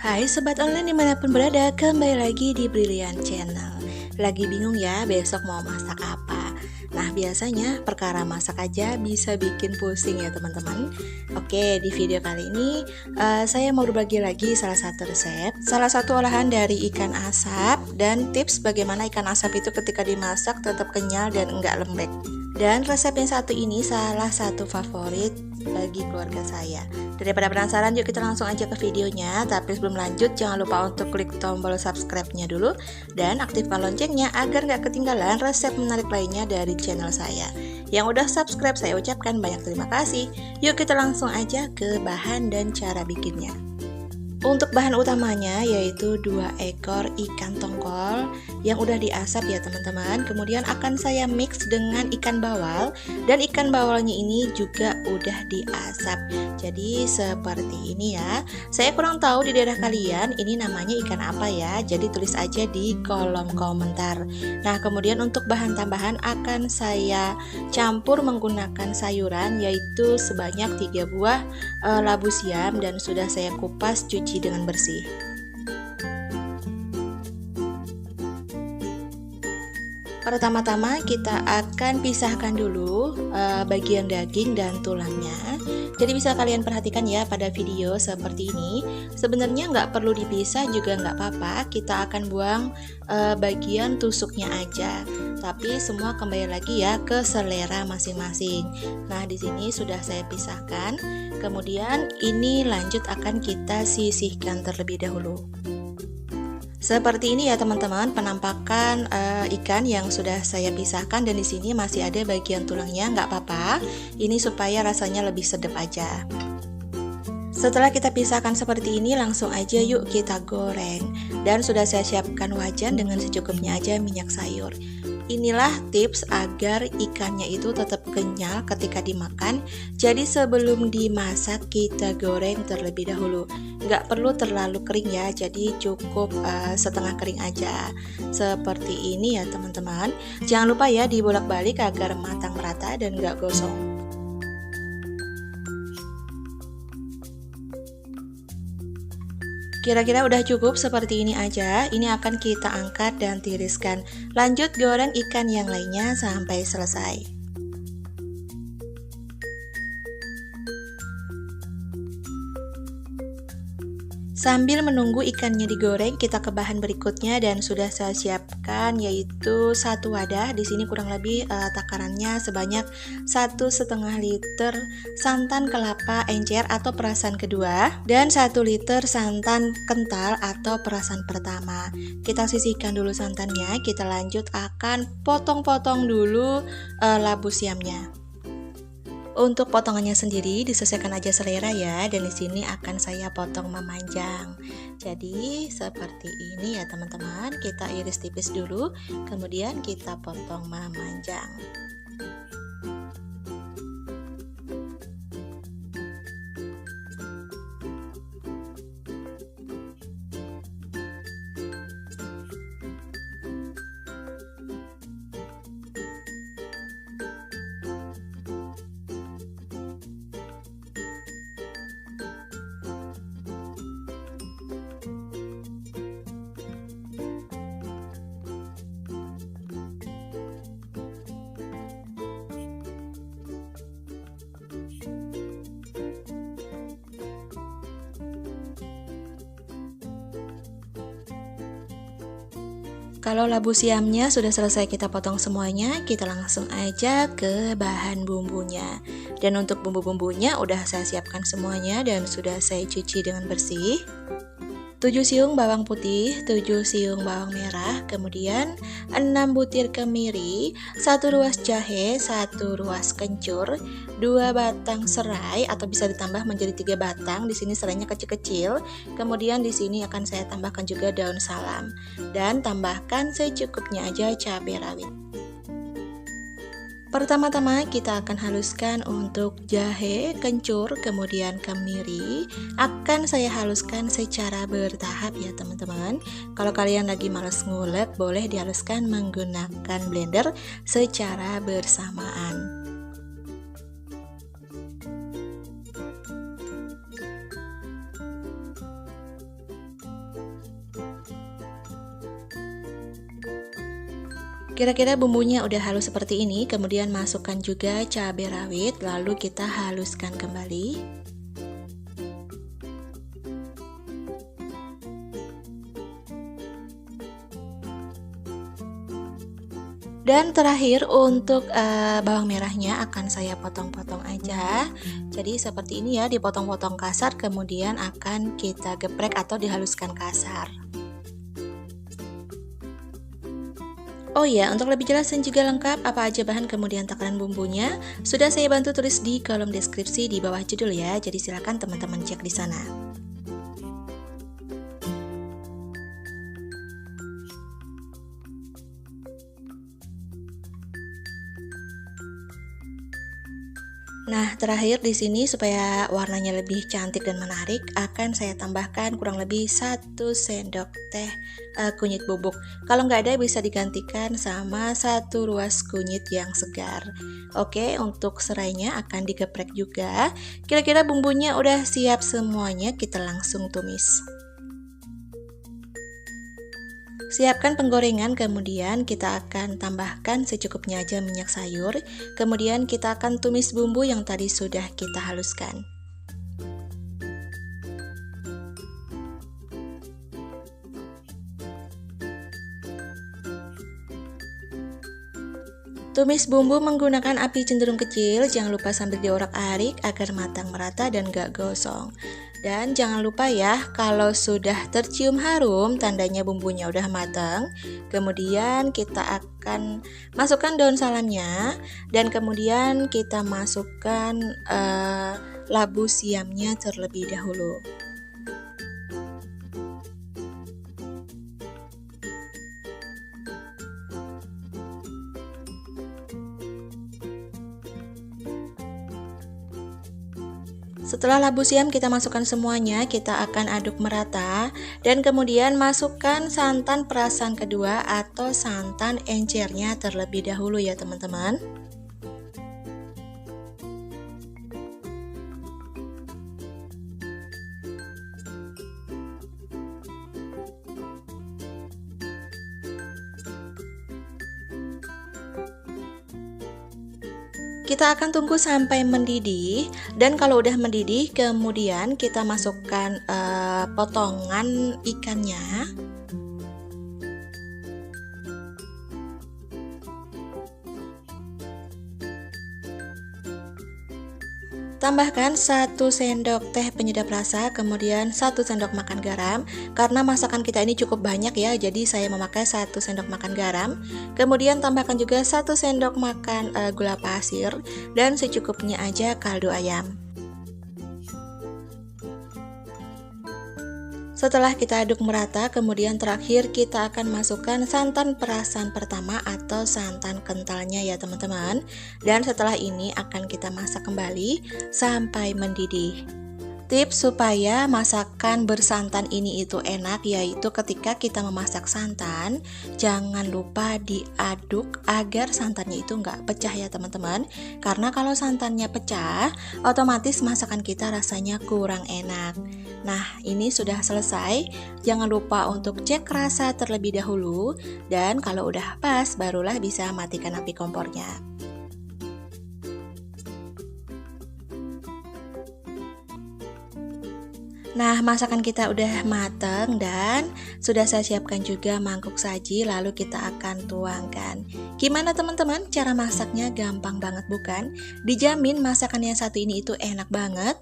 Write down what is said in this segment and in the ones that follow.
Hai Sobat Online dimanapun berada, kembali lagi di Brilian Channel. Lagi bingung ya besok mau masak apa? Nah biasanya perkara masak aja bisa bikin pusing ya teman-teman. Oke, di video kali ini saya mau berbagi lagi salah satu resep, salah satu olahan dari ikan asap, dan tips bagaimana ikan asap itu ketika dimasak tetap kenyal dan enggak lembek. Dan resep yang satu ini salah satu favorit bagi keluarga saya. Daripada penasaran, yuk kita langsung aja ke videonya. Tapi sebelum lanjut, jangan lupa untuk klik tombol subscribe-nya dulu dan aktifkan loncengnya agar nggak ketinggalan resep menarik lainnya dari channel saya. Yang udah subscribe, saya ucapkan banyak terima kasih. Yuk kita langsung aja ke bahan dan cara bikinnya. Untuk bahan utamanya yaitu 2 ekor ikan tongkol yang udah diasap ya teman-teman. Kemudian akan saya mix dengan ikan bawal, dan ikan bawalnya ini juga udah diasap. Jadi seperti ini ya. Saya kurang tahu di daerah kalian ini namanya ikan apa ya. Jadi tulis aja di kolom komentar. Nah, kemudian untuk bahan tambahan akan saya campur menggunakan sayuran yaitu sebanyak 3 buah labu siam, dan sudah saya kupas cuci dengan bersih. Pertama-tama kita akan pisahkan dulu bagian daging dan tulangnya. Jadi bisa kalian perhatikan ya pada video seperti ini. Sebenarnya nggak perlu dipisah juga nggak apa-apa. Kita akan buang bagian tusuknya aja. Tapi semua kembali lagi ya ke selera masing-masing. Nah di sini sudah saya pisahkan. Kemudian ini lanjut akan kita sisihkan terlebih dahulu. Seperti ini ya teman-teman penampakan ikan yang sudah saya pisahkan, dan di sini masih ada bagian tulangnya, nggak apa-apa. Ini supaya rasanya lebih sedap aja. Setelah kita pisahkan seperti ini, langsung aja yuk kita goreng. Dan sudah saya siapkan wajan dengan secukupnya aja minyak sayur. Inilah tips agar ikannya itu tetap kenyal ketika dimakan. Jadi sebelum dimasak kita goreng terlebih dahulu. Nggak perlu terlalu kering ya, jadi cukup setengah kering aja. Seperti ini ya teman-teman. Jangan lupa ya dibolak-balik agar matang merata dan nggak gosong. Kira-kira udah cukup seperti ini aja. Ini akan kita angkat dan tiriskan. Lanjut goreng ikan yang lainnya sampai selesai. Sambil menunggu ikannya digoreng, kita ke bahan berikutnya, dan sudah saya siapkan yaitu 1 wadah. Di sini kurang lebih takarannya sebanyak 1,5 liter santan kelapa encer atau perasan kedua, dan 1 liter santan kental atau perasan pertama. Kita sisihkan dulu santannya. Kita lanjut akan potong-potong dulu labu siamnya. Untuk potongannya sendiri disesuaikan aja selera ya, dan di sini akan saya potong memanjang. Jadi seperti ini ya teman-teman, kita iris tipis dulu, kemudian kita potong memanjang. Kalau labu siamnya sudah selesai kita potong semuanya, kita langsung aja ke bahan bumbunya. Dan untuk bumbu-bumbunya udah saya siapkan semuanya dan sudah saya cuci dengan bersih. 7 siung bawang putih, 7 siung bawang merah, kemudian 6 butir kemiri, 1 ruas jahe, 1 ruas kencur, 2 batang serai atau bisa ditambah menjadi 3 batang. Di sini serainya kecil-kecil. Kemudian di sini akan saya tambahkan juga daun salam, dan tambahkan secukupnya aja cabai rawit. Pertama-tama kita akan haluskan untuk jahe, kencur, kemudian kemiri. Akan saya haluskan secara bertahap ya teman-teman. Kalau kalian lagi males ngulek, boleh dihaluskan menggunakan blender secara bersamaan. Kira-kira bumbunya udah halus seperti ini, kemudian masukkan juga cabai rawit, lalu kita haluskan kembali. Dan terakhir untuk bawang merahnya akan saya potong-potong aja. Jadi seperti ini ya, dipotong-potong kasar, kemudian akan kita geprek atau dihaluskan kasar. Oh iya, untuk lebih jelas dan juga lengkap apa aja bahan kemudian takaran bumbunya, sudah saya bantu tulis di kolom deskripsi di bawah judul ya. Jadi silakan teman-teman cek di sana. Nah, terakhir di sini supaya warnanya lebih cantik dan menarik, akan saya tambahkan kurang lebih 1 sendok teh kunyit bubuk. Kalau nggak ada bisa digantikan sama 1 ruas kunyit yang segar. Oke, untuk serainya akan digeprek juga. Kira-kira bumbunya udah siap semuanya, kita langsung tumis. Siapkan penggorengan, kemudian kita akan tambahkan secukupnya aja minyak sayur. Kemudian kita akan tumis bumbu yang tadi sudah kita haluskan. Tumis bumbu menggunakan api cenderung kecil, jangan lupa sambil diorak-arik agar matang merata dan gak gosong. Dan jangan lupa ya, kalau sudah tercium harum, tandanya bumbunya udah matang. Kemudian kita akan masukkan daun salamnya, dan kemudian kita masukkan labu siamnya terlebih dahulu. Setelah labu siam kita masukkan semuanya, kita akan aduk merata dan kemudian masukkan santan perasan kedua atau santan encernya terlebih dahulu ya teman-teman. Kita akan tunggu sampai mendidih, dan kalau udah mendidih kemudian kita masukkan potongan ikannya. Tambahkan 1 sendok teh penyedap rasa, kemudian 1 sendok makan garam. Karena masakan kita ini cukup banyak ya, jadi saya memakai 1 sendok makan garam. Kemudian tambahkan juga 1 sendok makan gula pasir dan secukupnya aja kaldu ayam. Setelah kita aduk merata, kemudian terakhir kita akan masukkan santan perasan pertama atau santan kentalnya ya teman-teman. Dan setelah ini akan kita masak kembali sampai mendidih. Tips supaya masakan bersantan ini itu enak, yaitu ketika kita memasak santan, jangan lupa diaduk agar santannya itu nggak pecah ya teman-teman. Karena kalau santannya pecah, otomatis masakan kita rasanya kurang enak. Nah, ini sudah selesai. Jangan lupa untuk cek rasa terlebih dahulu, dan kalau udah pas, barulah bisa matikan api kompornya. Nah, masakan kita udah mateng dan sudah saya siapkan juga mangkuk saji, lalu kita akan tuangkan. Gimana teman-teman? Cara masaknya gampang banget bukan? Dijamin masakan yang satu ini itu enak banget.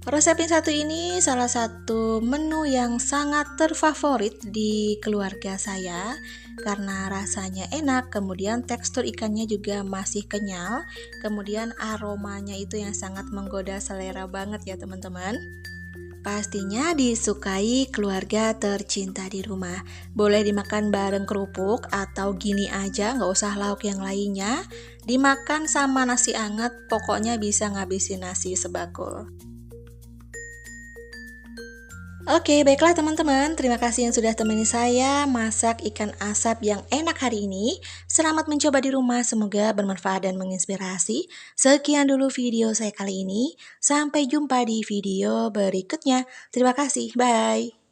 Resep yang satu ini salah satu menu yang sangat terfavorit di keluarga saya karena rasanya enak, kemudian tekstur ikannya juga masih kenyal, kemudian aromanya itu yang sangat menggoda selera banget ya teman-teman. Pastinya disukai keluarga tercinta di rumah. Boleh dimakan bareng kerupuk atau gini aja, nggak usah lauk yang lainnya. Dimakan sama nasi anget, pokoknya bisa ngabisin nasi sebakul. Oke, baiklah teman-teman, terima kasih yang sudah temani saya masak ikan asap yang enak hari ini. Selamat mencoba di rumah, semoga bermanfaat dan menginspirasi. Sekian dulu video saya kali ini, sampai jumpa di video berikutnya. Terima kasih, bye!